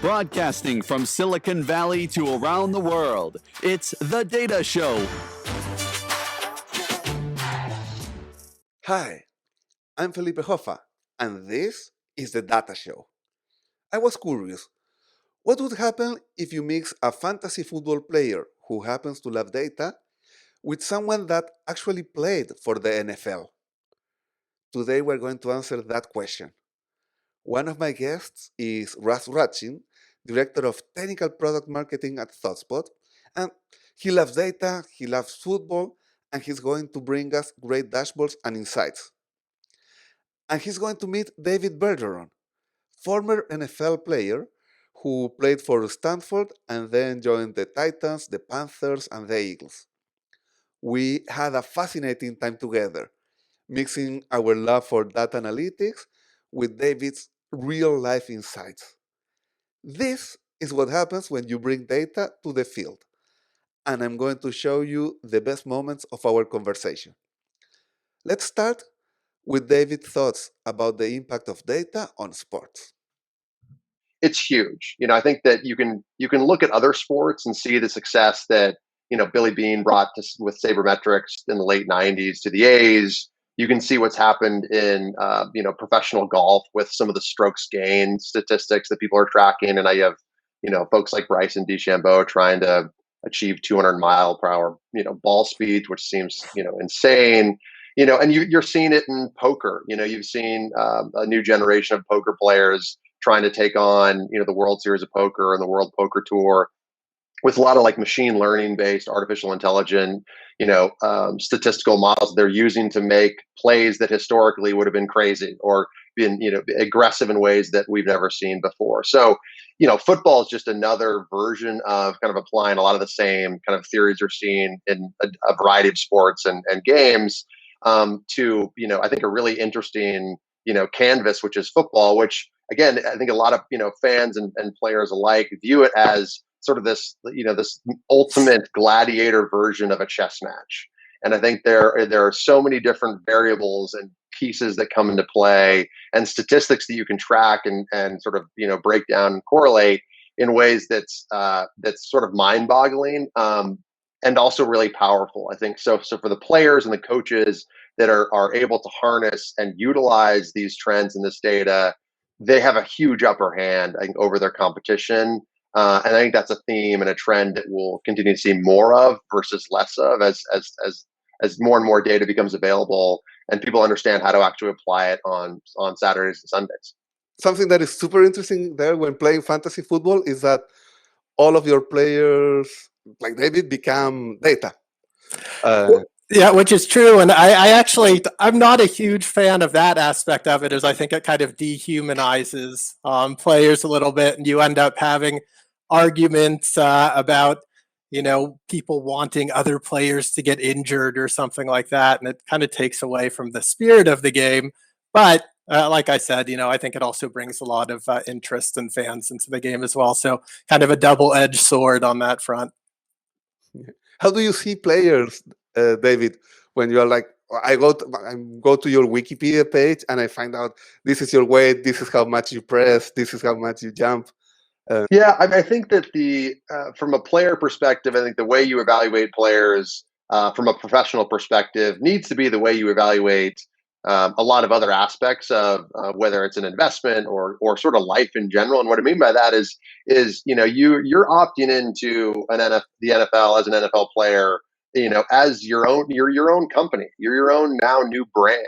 Broadcasting from Silicon Valley to around the world, it's The Data Show. Hi, I'm Felipe Hoffa, and this is The Data Show. I was curious, what would happen if you mix a fantasy football player who happens to love data with someone that actually played for the NFL? Today we're going to answer that question. One of my guests is Russell Ratshin, Director of Technical Product Marketing at ThoughtSpot, and he loves data, he loves football, and he's going to bring us great dashboards and insights. And he's going to meet David Bergeron, former NFL player who played for Stanford and then joined the Titans, the Panthers, and the Eagles. We had a fascinating time together, mixing our love for data analytics with David's real life insights. This is what happens when you bring data to the field, and I'm going to show you the best moments of our conversation. Let's start with David's thoughts about the impact of data on sports. It's huge. I think that you can look at other sports and see the success that Billy Beane brought with sabermetrics in the late '90s to the A's. You can see what's happened in professional golf with some of the strokes gained statistics that people are tracking, and I have folks like Bryson DeChambeau trying to achieve 200 mile per hour ball speed, which seems insane. And you're seeing it in poker. You've seen a new generation of poker players trying to take on the World Series of Poker and the World Poker Tour with a lot of like machine learning based artificial intelligence statistical models they're using to make plays that historically would have been crazy or been aggressive in ways that we've never seen before. So football is just another version of kind of applying a lot of the same kind of theories you're seeing in a variety of sports and games to I think a really interesting canvas, which is football, which again I think a lot of fans and players alike view it as sort of this this ultimate gladiator version of a chess match. And I think there are so many different variables and pieces that come into play and statistics that you can track and sort of break down and correlate in ways that's sort of mind-boggling and also really powerful. I think so for the players and the coaches that are able to harness and utilize these trends in this data, they have a huge upper hand, I think, over their competition. And I think that's a theme and a trend that we'll continue to see more of versus less of as more and more data becomes available and people understand how to actually apply it on Saturdays and Sundays. Something that is super interesting there when playing fantasy football is that all of your players, like David, become data. Yeah, which is true. And I'm not a huge fan of that aspect of it, as I think it kind of dehumanizes players a little bit. And you end up having arguments about, people wanting other players to get injured or something like that. And it kind of takes away from the spirit of the game. But like I said, I think it also brings a lot of interest and fans into the game as well. So kind of a double-edged sword on that front. How do you see players, David, when you are like, I go to your Wikipedia page and I find out this is your weight, this is how much you press, this is how much you jump? Yeah, I think that from a player perspective, I think the way you evaluate players from a professional perspective needs to be the way you evaluate a lot of other aspects of whether it's an investment or sort of life in general. And what I mean by that is you're opting into the NFL as an NFL player, as your own company, you're your own now new brand.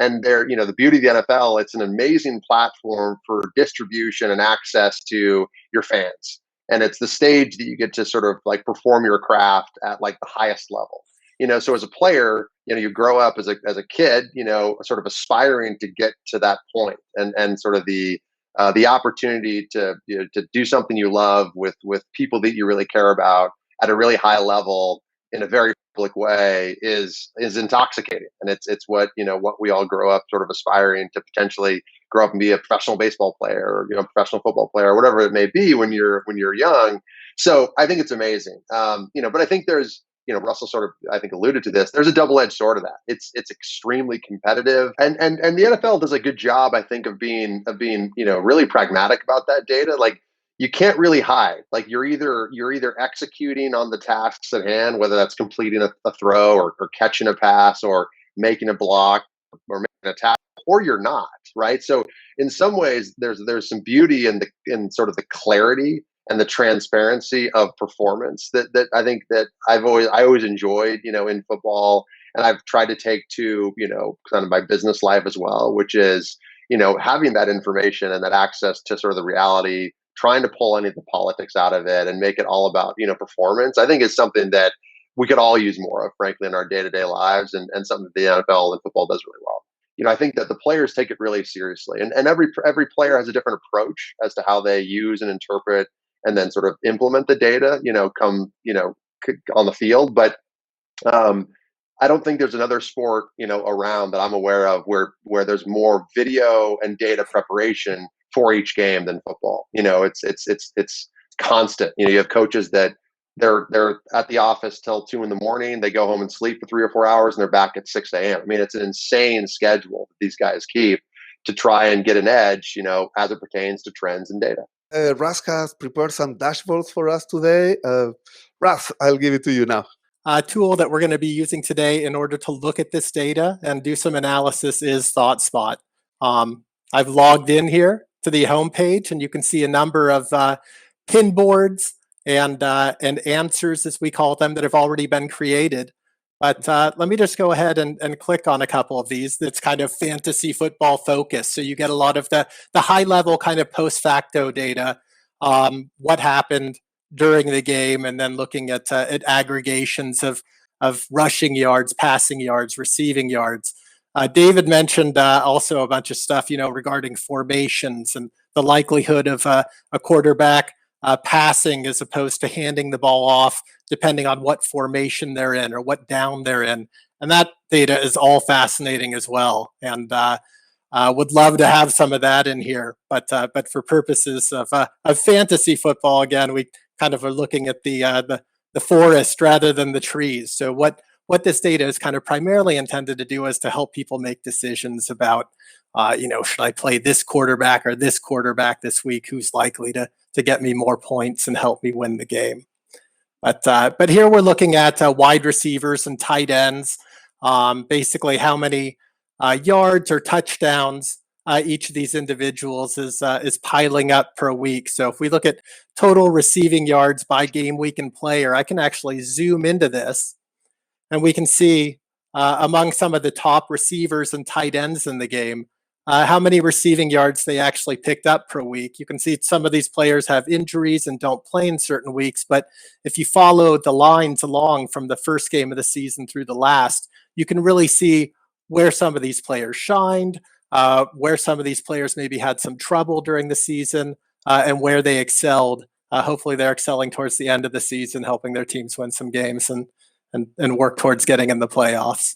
And they're, the beauty of the NFL, it's an amazing platform for distribution and access to your fans. And it's the stage that you get to sort of like perform your craft at like the highest level. So as a player, you grow up as a kid, sort of aspiring to get to that point and sort of the opportunity to do something you love with people that you really care about at a really high level in a very public way is intoxicating. And it's what we all grow up sort of aspiring to potentially grow up and be a professional baseball player or, professional football player, or whatever it may be when you're young. So I think it's amazing. But I think there's Russell sort of, I think, alluded to this. There's a double-edged sword of that. It's extremely competitive, and the NFL does a good job, I think, of being really pragmatic about that data. Like, you can't really hide. Like, you're either executing on the tasks at hand, whether that's completing a throw or catching a pass or making a block or making a tackle, or you're not, right? So in some ways, there's some beauty in sort of the clarity and the transparency of performance that I think that I always enjoyed, in football, and I've tried to take to, kind of my business life as well, which is, having that information and that access to sort of the reality, trying to pull any of the politics out of it and make it all about, performance. I think is something that we could all use more of, frankly, in our day-to-day lives, and something that the NFL and football does really well. I think that the players take it really seriously, and every player has a different approach as to how they use and interpret and then sort of implement the data, on the field. But I don't think there's another sport, around that I'm aware of where there's more video and data preparation for each game than football. It's constant. You have coaches that they're at the office till 2 a.m. They go home and sleep for 3 or 4 hours, and they're back at 6 a.m. I mean, it's an insane schedule that these guys keep to try and get an edge, as it pertains to trends and data. Russ has prepared some dashboards for us today. Russ, I'll give it to you now. A tool that we're going to be using today in order to look at this data and do some analysis is ThoughtSpot. I've logged in here to the homepage, and you can see a number of pin boards and answers, as we call them, that have already been created. But let me just go ahead and click on a couple of these. That's kind of fantasy football focused. So you get a lot of the high level kind of post facto data, what happened during the game, and then looking at aggregations of rushing yards, passing yards, receiving yards. David mentioned also a bunch of stuff, regarding formations and the likelihood of a quarterback passing as opposed to handing the ball off, depending on what formation they're in or what down they're in. And that data is all fascinating as well. And would love to have some of that in here. But for purposes of fantasy football, again, we kind of are looking at the forest rather than the trees. So what this data is kind of primarily intended to do is to help people make decisions about, should I play this quarterback or this quarterback this week? Who's likely to get me more points and help me win the game? But here we're looking at wide receivers and tight ends, basically how many yards or touchdowns each of these individuals is piling up per week. So if we look at total receiving yards by game week and player, I can actually zoom into this, and we can see among some of the top receivers and tight ends in the game, how many receiving yards they actually picked up per week. You can see some of these players have injuries and don't play in certain weeks, but if you follow the lines along from the first game of the season through the last, you can really see where some of these players shined, where some of these players maybe had some trouble during the season, and where they excelled. Hopefully they're excelling towards the end of the season, helping their teams win some games and work towards getting in the playoffs.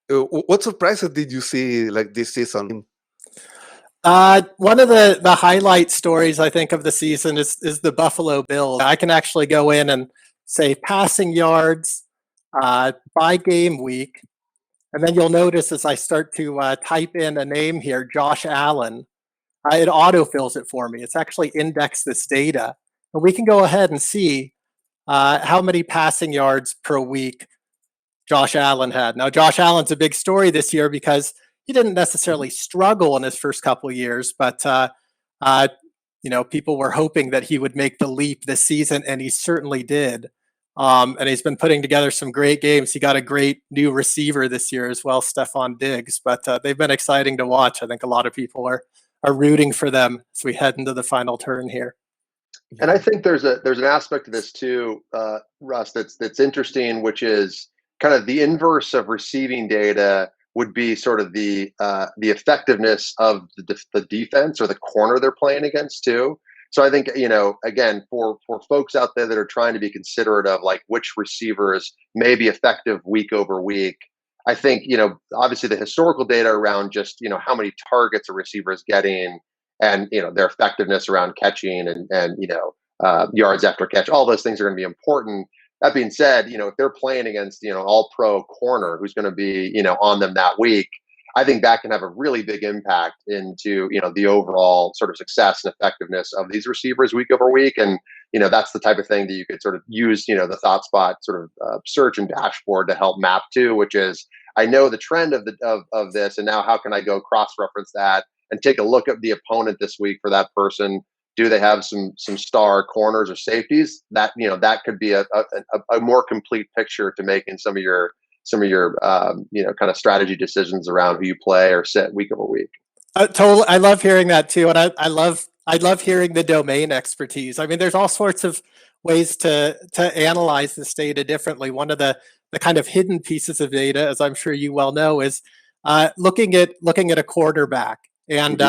What surprises did you see like this season? One of the highlight stories, I think, of the season is the Buffalo Bills. I can actually go in and say passing yards by game week. And then you'll notice as I start to type in a name here, Josh Allen, it autofills it for me. It's actually indexed this data. And we can go ahead and see how many passing yards per week Josh Allen had. Now, Josh Allen's a big story this year because he didn't necessarily struggle in his first couple of years, but people were hoping that he would make the leap this season, and he certainly did. And he's been putting together some great games. He got a great new receiver this year as well, Stephon Diggs. But they've been exciting to watch. I think a lot of people are rooting for them as we head into the final turn here. And I think there's an aspect of this too, Russ, that's interesting, which is kind of the inverse of receiving data would be sort of the effectiveness of the defense or the corner they're playing against too. So I think, again, for folks out there that are trying to be considerate of like which receivers may be effective week over week, I think, obviously the historical data around just, how many targets a receiver is getting and, their effectiveness around catching and yards after catch, all those things are going to be important. That being said, if they're playing against, all pro corner who's going to be, on them that week, I think that can have a really big impact into, the overall sort of success and effectiveness of these receivers week over week. And, that's the type of thing that you could sort of use, the ThoughtSpot sort of search and dashboard to help map to, which is, I know the trend of this, and now how can I go cross-reference that and take a look at the opponent this week for that person? Do they have some star corners or safeties? That that could be a more complete picture to making some of your kind of strategy decisions around who you play or sit week over week. Totally, I love hearing that too, and I love hearing the domain expertise. I mean, there's all sorts of ways to analyze this data differently. One of the kind of hidden pieces of data, as I'm sure you well know, is looking at a quarterback and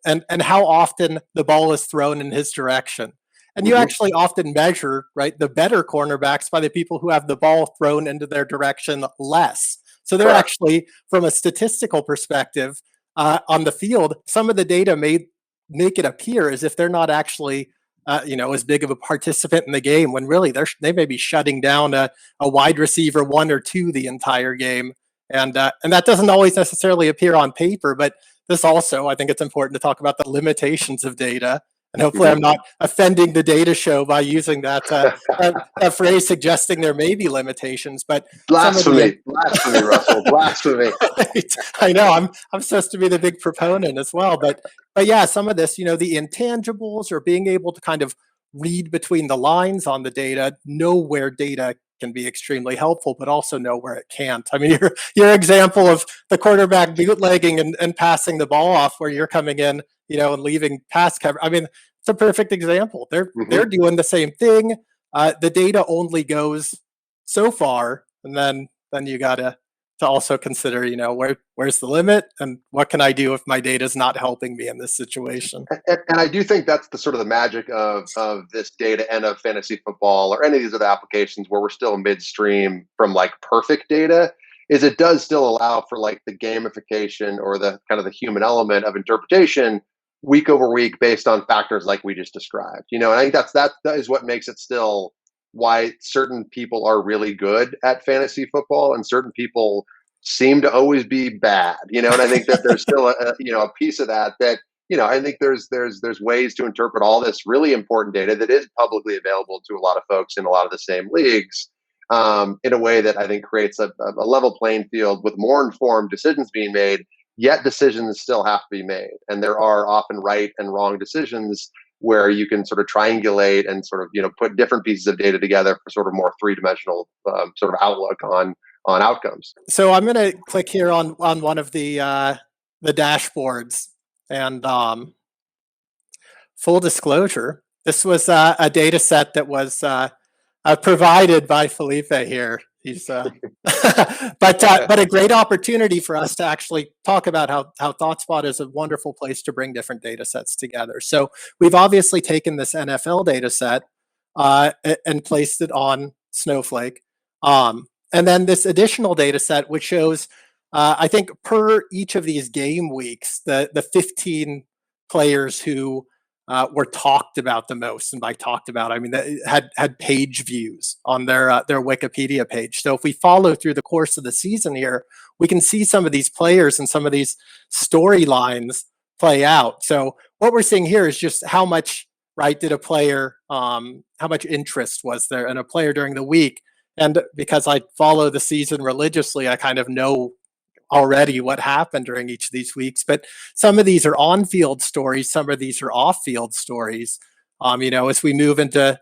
and how often the ball is thrown in his direction. And you actually often measure, right, the better cornerbacks by the people who have the ball thrown into their direction less. So they're actually, from a statistical perspective, on the field, some of the data may make it appear as if they're not actually, as big of a participant in the game, when really they may be shutting down a wide receiver 1 or 2 the entire game, and that doesn't always necessarily appear on paper. But this also, I think it's important to talk about the limitations of data. And hopefully I'm not offending the data show by using that phrase, suggesting there may be limitations. But blasphemy, Russell, blasphemy. I know I'm supposed to be the big proponent as well. But yeah, some of this, the intangibles, or being able to kind of read between the lines on the data, know where data can be extremely helpful, but also know where it can't. I mean, your example of the quarterback bootlegging and passing the ball off, where you're coming in, and leaving pass cover. I mean, it's a perfect example. They're doing the same thing. The data only goes so far, and then you got to also consider, where's the limit, and what can I do if my data is not helping me in this situation. And I do think that's the sort of the magic of this data and of fantasy football or any of these other applications where we're still midstream from like perfect data, is it does still allow for like the gamification or the kind of the human element of interpretation week over week based on factors like we just described. And I think that is what makes it still why certain people are really good at fantasy football and certain people seem to always be bad. And I think that there's still a piece of that I think there's ways to interpret all this really important data that is publicly available to a lot of folks in a lot of the same leagues in a way that I think creates a level playing field with more informed decisions being made. Yet decisions still have to be made, and there are often right and wrong decisions where you can sort of triangulate and sort of put different pieces of data together for sort of more three-dimensional sort of outlook on outcomes. So I'm going to click here on one of the dashboards, and full disclosure, this was a data set that was provided by Felipe here. He's but a great opportunity for us to actually talk about how ThoughtSpot is a wonderful place to bring different data sets together. So we've obviously taken this NFL data set and placed it on Snowflake. And then this additional data set, which shows, I think per each of these game weeks, the 15 players who were talked about the most. And by talked about, I mean that had page views on their Wikipedia page. So if we follow through the course of the season here, we can see some of these players and some of these storylines play out. So what we're seeing here is just how much, right, did a player, how much interest was there in a player during the week. And because I follow the season religiously, I kind of know already what happened during each of these weeks. But some of these are on-field stories, some of these are off-field stories. As we move into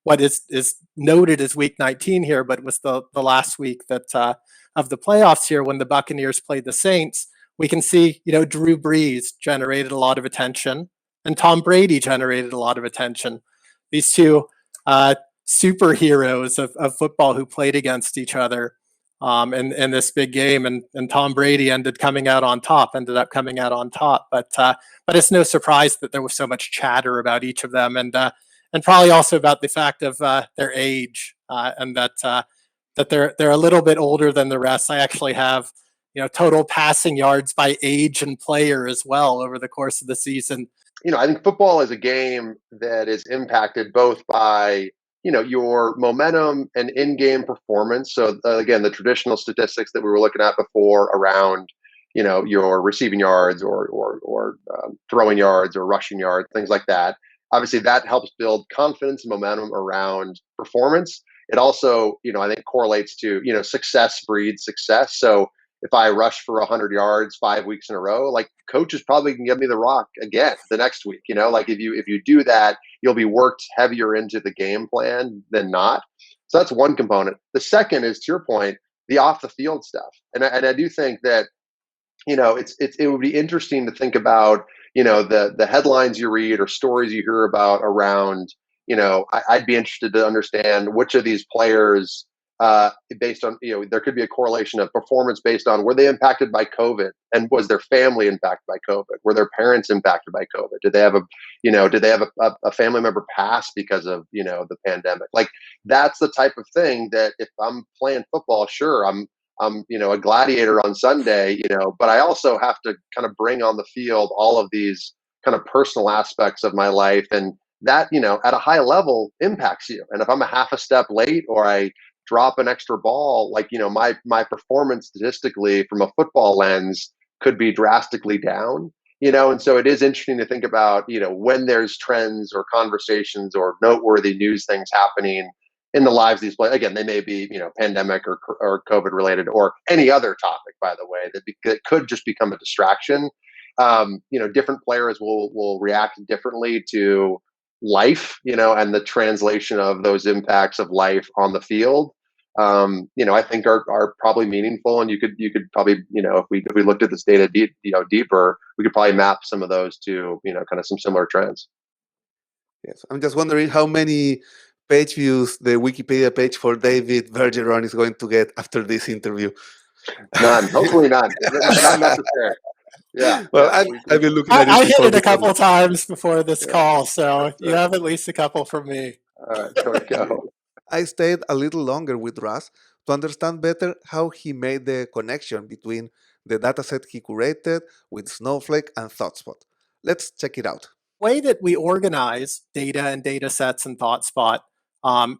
what is noted as week 19 here, but was the last week that of the playoffs here when the Buccaneers played the Saints, we can see, Drew Brees generated a lot of attention and Tom Brady generated a lot of attention. These two superheroes of football who played against each other in this big game, and Tom Brady ended up coming out on top. But it's no surprise that there was so much chatter about each of them, and probably also about the fact of their age, and that they're a little bit older than the rest. I actually have total passing yards by age and player as well over the course of the season. I think football is a game that is impacted both by your momentum and in-game performance. So again, the traditional statistics that we were looking at before around, your receiving yards or throwing yards or rushing yards, things like that. Obviously, that helps build confidence and momentum around performance. It also, I think correlates to, success breeds success. So if I rush for 100 yards 5 weeks in a row, like coaches probably can give me the rock again the next week. Like if you do that, you'll be worked heavier into the game plan than not. So that's one component. The second is, to your point, the off the field stuff, and I do think that it would be interesting to think about the headlines you read or stories you hear about around. I'd be interested to understand which of these players, based on, there could be a correlation of performance based on, were they impacted by COVID, and was their family impacted by COVID? Were their parents impacted by COVID? Did they have a family member pass because of, the pandemic? Like, that's the type of thing that if I'm playing football, sure, I'm a gladiator on Sunday, but I also have to kind of bring on the field all of these kind of personal aspects of my life, and that, at a high level impacts you. And if I'm a half a step late, or I drop an extra ball, like, my performance statistically from a football lens could be drastically down, and so it is interesting to think about, when there's trends or conversations or noteworthy news things happening in the lives of these players. Again, they may be, pandemic or COVID related, or any other topic, by the way, that could just become a distraction. Different players will react differently to life, and the translation of those impacts of life on the field. I think are probably meaningful, and you could probably, if we looked at this data deeper, we could probably map some of those to, kind of some similar trends. Yes, I'm just wondering how many page views the Wikipedia page for David Bergeron is going to get after this interview. None, hopefully none. Not enough to share. Yeah. Well, yeah, I've been looking at it. I hit it a couple times before this call, so you have at least a couple from me. All right, there we go. I stayed a little longer with Russ to understand better how he made the connection between the dataset he curated with Snowflake and ThoughtSpot. Let's check it out. The way that we organize data and data sets in ThoughtSpot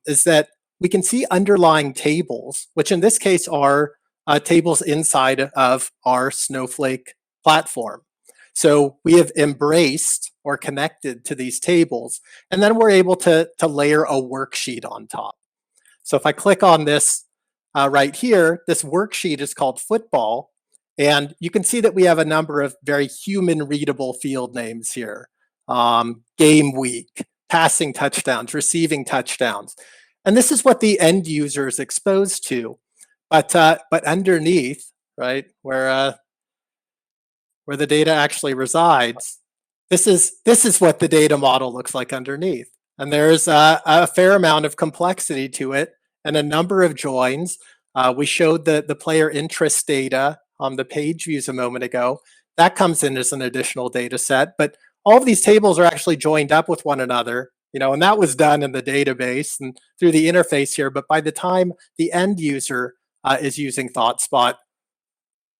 is that we can see underlying tables, which in this case are tables inside of our Snowflake platform. So we have embraced or connected to these tables, and then we're able to layer a worksheet on top. So if I click on this right here, this worksheet is called football, and you can see that we have a number of very human readable field names here. Gameweek, passing touchdowns, receiving touchdowns. And this is what the end user is exposed to. But underneath, right, where the data actually resides, this is what the data model looks like underneath. And there's a fair amount of complexity to it and a number of joins. We showed the player interest data on the page views a moment ago. That comes in as an additional data set, but all of these tables are actually joined up with one another, and that was done in the database and through the interface here. But by the time the end user is using ThoughtSpot,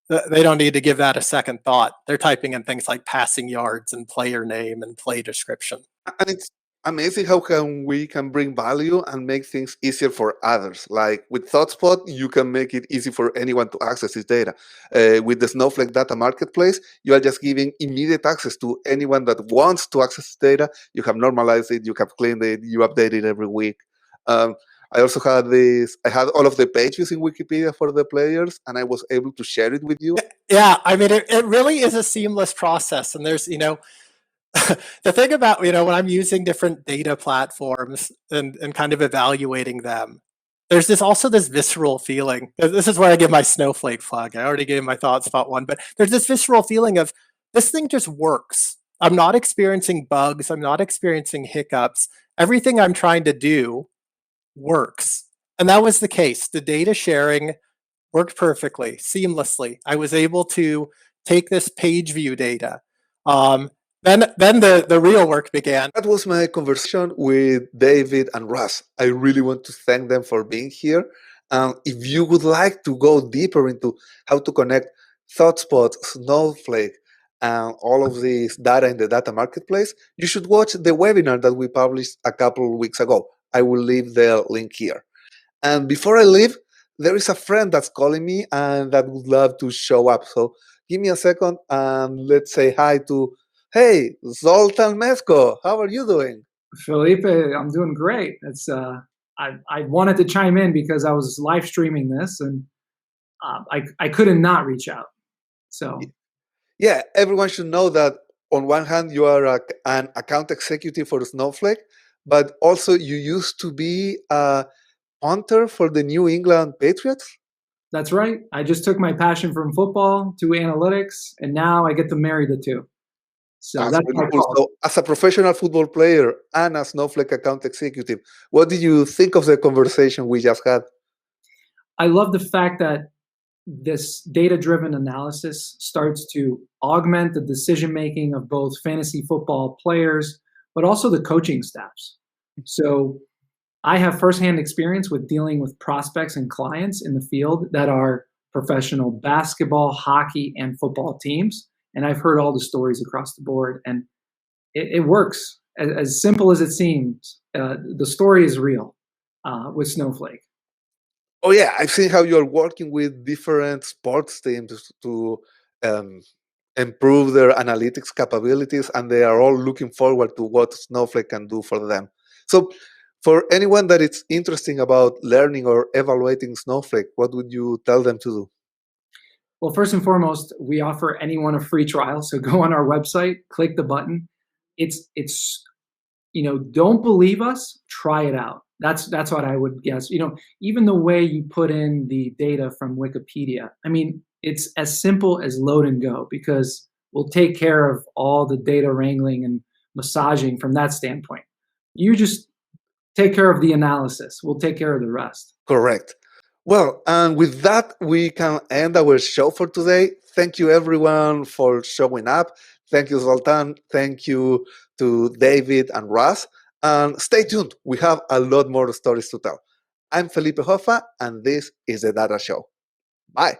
they don't need to give that a second thought. They're typing in things like passing yards and player name and play description. And it's amazing how we can bring value and make things easier for others. Like with ThoughtSpot, you can make it easy for anyone to access this data. With the Snowflake Data Marketplace, you are just giving immediate access to anyone that wants to access data. You have normalized it, you have cleaned it, you update it every week. I also had I had all of the page views in Wikipedia for the players, and I was able to share it with you. Yeah, I mean, it really is a seamless process. And there's, the thing about, when I'm using different data platforms and kind of evaluating them, there's also this visceral feeling. This is where I give my Snowflake flag. I already gave my ThoughtSpot one, but there's this visceral feeling of this thing just works. I'm not experiencing bugs. I'm not experiencing hiccups. Everything I'm trying to do works. And that was the case. The data sharing worked perfectly, seamlessly. I was able to take this page view data. Then the real work began. That was my conversation with David and Russ. I really want to thank them for being here. If you would like to go deeper into how to connect ThoughtSpot, Snowflake, and all of this data in the data marketplace, you should watch the webinar that we published a couple of weeks ago. I will leave the link here. And before I leave, there is a friend that's calling me and that would love to show up. So give me a second and let's say hi to, hey, Zoltan Mesko. How are you doing? Felipe, I'm doing great. It's I wanted to chime in because I was live streaming this and I couldn't not reach out. So yeah, everyone should know that on one hand you are an account executive for Snowflake, but also you used to be a punter for the New England Patriots. That's right. I just took my passion from football to analytics, and now I get to marry the two. So that's really cool. So, as a professional football player and a Snowflake account executive, what did you think of the conversation we just had? I love the fact that this data-driven analysis starts to augment the decision-making of both fantasy football players, but also the coaching staffs. So I have firsthand experience with dealing with prospects and clients in the field that are professional basketball, hockey, and football teams. And I've heard all the stories across the board, and it works. As simple as it seems, the story is real with Snowflake. Oh yeah, I've seen how you're working with different sports teams to improve their analytics capabilities, and they are all looking forward to what Snowflake can do for them. So for anyone that is interested about learning or evaluating Snowflake, what would you tell them to do? Well, first and foremost, we offer anyone a free trial. So go on our website, click the button. It's don't believe us, try it out. That's what I would guess. Even the way you put in the data from Wikipedia, I mean, it's as simple as load and go, because we'll take care of all the data wrangling and massaging from that standpoint. You just take care of the analysis. We'll take care of the rest. Correct. Well, and with that, we can end our show for today. Thank you, everyone, for showing up. Thank you, Zoltan. Thank you to David and Russ. And stay tuned. We have a lot more stories to tell. I'm Felipe Hoffa, and this is The Data Show. Bye.